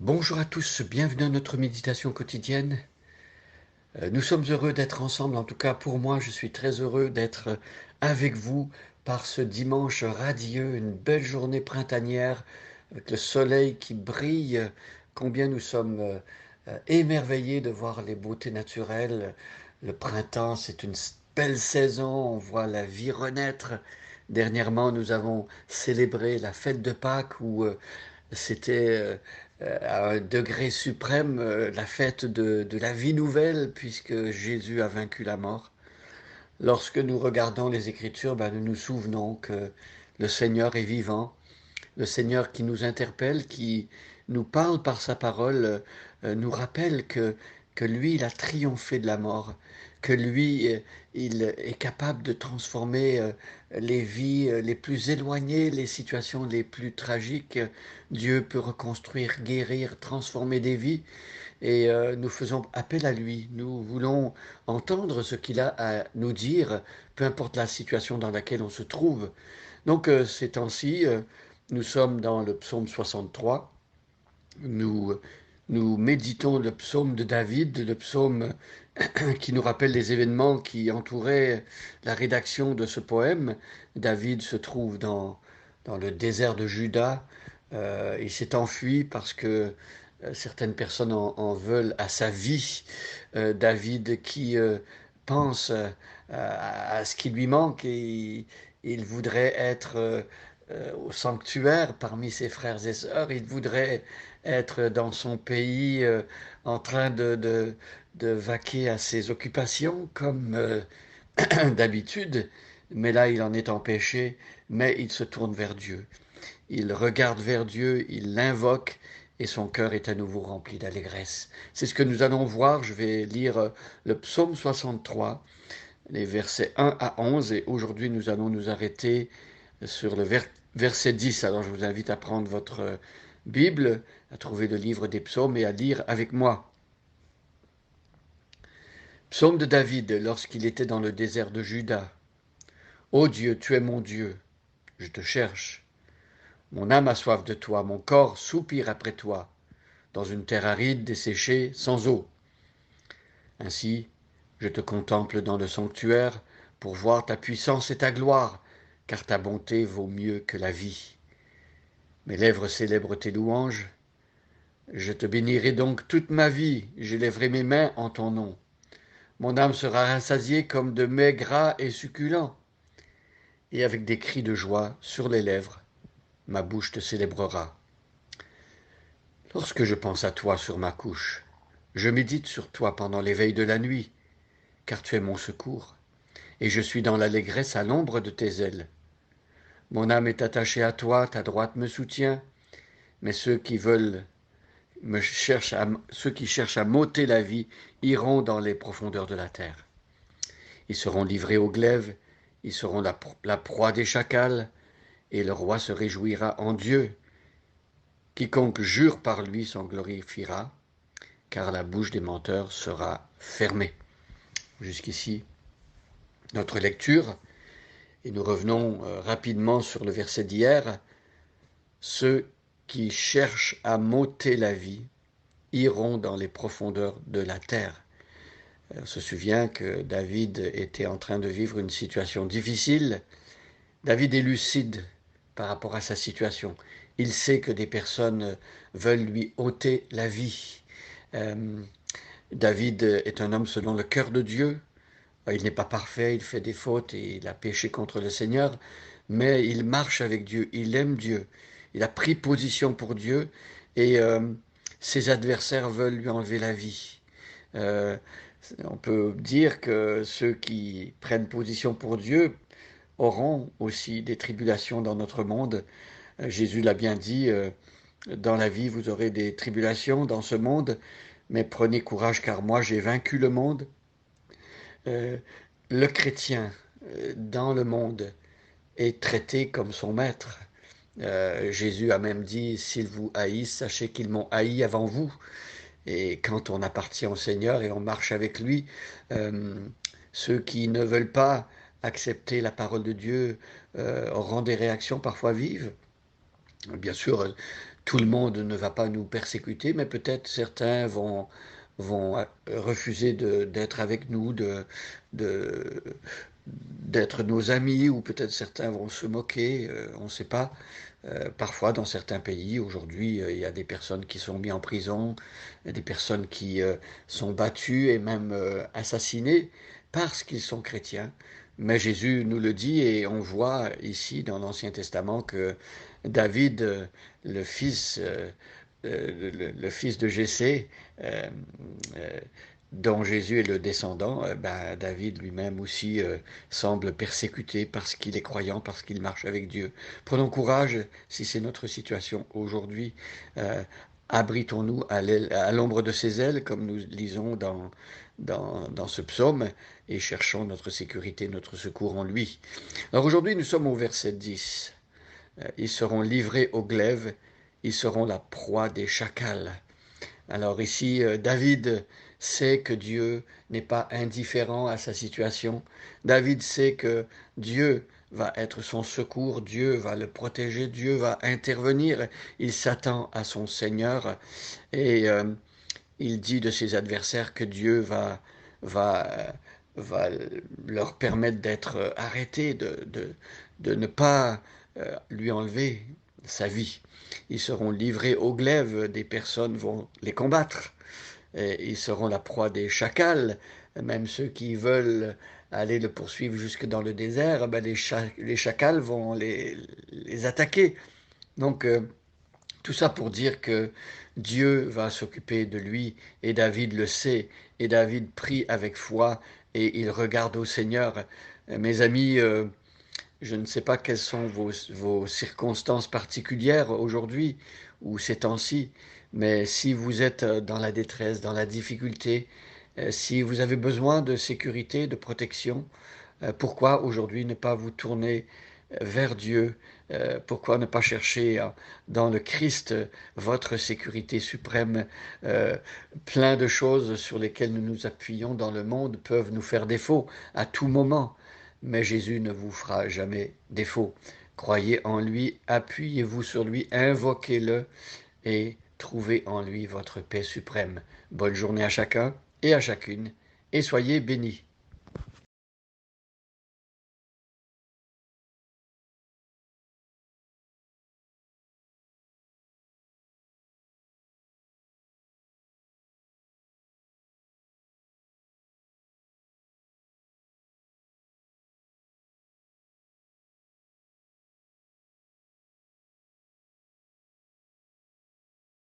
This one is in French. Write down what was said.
Bonjour à tous, bienvenue à notre méditation quotidienne. Nous sommes heureux d'être ensemble, en tout cas pour moi, je suis très heureux d'être avec vous par ce dimanche radieux, une belle journée printanière, avec le soleil qui brille. Combien nous sommes émerveillés de voir les beautés naturelles. Le printemps, c'est une belle saison, on voit la vie renaître. Dernièrement, nous avons célébré la fête de Pâques où c'était à un degré suprême la fête de la vie nouvelle, puisque Jésus a vaincu la mort. Lorsque nous regardons les Écritures, ben, nous nous souvenons que le Seigneur est vivant, le Seigneur qui nous interpelle, qui nous parle par sa parole, nous rappelle que lui, il a triomphé de la mort, que lui, il est capable de transformer les vies les plus éloignées, les situations les plus tragiques. Dieu peut reconstruire, guérir, transformer des vies et nous faisons appel à lui. Nous voulons entendre ce qu'il a à nous dire, peu importe la situation dans laquelle on se trouve. Donc ces temps-ci, nous sommes dans le psaume 63. Nous, nous méditons le psaume de David, le psaume qui nous rappelle les événements qui entouraient la rédaction de ce poème. David se trouve dans le désert de Juda. Il s'est enfui parce que certaines personnes en veulent à sa vie. David qui pense à ce qui lui manque et il voudrait être au sanctuaire parmi ses frères et sœurs. Il voudrait être dans son pays en train de vaquer à ses occupations comme d'habitude. Mais là, il en est empêché, mais il se tourne vers Dieu. Il regarde vers Dieu, il l'invoque et son cœur est à nouveau rempli d'allégresse. C'est ce que nous allons voir. Je vais lire le psaume 63, les versets 1 à 11 et aujourd'hui nous allons nous arrêter sur le verset 10. Alors je vous invite à prendre votre Bible, à trouver le livre des psaumes et à lire avec moi. Psaume de David lorsqu'il était dans le désert de Juda. Ô Dieu, tu es mon Dieu, je te cherche. Mon âme a soif de toi, mon corps soupire après toi, dans une terre aride, desséchée, sans eau. Ainsi, je te contemple dans le sanctuaire pour voir ta puissance et ta gloire, car ta bonté vaut mieux que la vie. Mes lèvres célèbrent tes louanges. Je te bénirai donc toute ma vie, j'élèverai mes mains en ton nom. Mon âme sera rassasiée comme de mets gras et succulents, et avec des cris de joie sur les lèvres, ma bouche te célébrera. Lorsque je pense à toi sur ma couche, je médite sur toi pendant l'éveil de la nuit, car tu es mon secours, et je suis dans l'allégresse à l'ombre de tes ailes. Mon âme est attachée à toi, ta droite me soutient, mais ceux qui cherchent à m'ôter la vie iront dans les profondeurs de la terre. Ils seront livrés au glaive, ils seront la proie des chacals, et le roi se réjouira en Dieu. Quiconque jure par lui s'en glorifiera, car la bouche des menteurs sera fermée. Jusqu'ici, notre lecture, et nous revenons rapidement sur le verset d'hier. Ceux qui cherchent à m'ôter la vie iront dans les profondeurs de la terre. On se souvient que David était en train de vivre une situation difficile. David est lucide par rapport à sa situation. Il sait que des personnes veulent lui ôter la vie. Euh, David est un homme selon le cœur de Dieu. Il n'est pas parfait, il fait des fautes et il a péché contre le Seigneur, mais il marche avec Dieu, il aime Dieu. Il a pris position pour Dieu et ses adversaires veulent lui enlever la vie. Euh, on peut dire que ceux qui prennent position pour Dieu auront aussi des tribulations dans notre monde. Jésus l'a bien dit, dans la vie vous aurez des tribulations dans ce monde, mais prenez courage car moi j'ai vaincu le monde. Euh, le chrétien dans le monde est traité comme son maître. Jésus a même dit, s'ils vous haïssent, sachez qu'ils m'ont haï avant vous. Et quand on appartient au Seigneur et on marche avec lui, euh, ceux qui ne veulent pas accepter la parole de Dieu auront des réactions parfois vives. Bien sûr, Tout le monde ne va pas nous persécuter, mais peut-être certains vont refuser d'être avec nous, de, d'être nos amis, ou peut-être certains vont se moquer, on ne sait pas. Parfois, dans certains pays, aujourd'hui, il y a des personnes qui sont mises en prison, des personnes qui sont battues et même assassinées parce qu'ils sont chrétiens. Mais Jésus nous le dit, et on voit ici dans l'Ancien Testament que David, le fils, le fils de Jessé, euh, euh, dont Jésus est le descendant, ben, David lui-même aussi semble persécuté parce qu'il est croyant, parce qu'il marche avec Dieu. Prenons courage si c'est notre situation aujourd'hui. Euh, Abritons-nous à l'ombre de ses ailes, comme nous lisons dans ce psaume, et cherchons notre sécurité, notre secours en lui. Alors aujourd'hui, nous sommes au verset 10. Ils seront livrés au glaive, ils seront la proie des chacals. Alors ici, David sait que Dieu n'est pas indifférent à sa situation. David sait que Dieu va être son secours, Dieu va le protéger, Dieu va intervenir. Il s'attend à son Seigneur et il dit de ses adversaires que Dieu va, va leur permettre d'être arrêtés, de ne pas lui enlever sa vie. Ils seront livrés au glaive, des personnes vont les combattre, et ils seront la proie des chacals, même ceux qui veulent aller le poursuivre jusque dans le désert, ben les chacals vont les attaquer. Donc, tout ça pour dire que Dieu va s'occuper de lui, et David le sait, et David prie avec foi, et il regarde au Seigneur. Mes amis, je ne sais pas quelles sont vos circonstances particulières aujourd'hui ou ces temps-ci, mais si vous êtes dans la détresse, dans la difficulté, si vous avez besoin de sécurité, de protection, pourquoi aujourd'hui ne pas vous tourner vers Dieu? Pourquoi ne pas chercher dans le Christ votre sécurité suprême? Euh, Plein de choses sur lesquelles nous nous appuyons dans le monde peuvent nous faire défaut à tout moment, mais Jésus ne vous fera jamais défaut. Croyez en lui, appuyez-vous sur lui, invoquez-le et trouvez en lui votre paix suprême. Bonne journée à chacun et à chacune, et soyez bénis.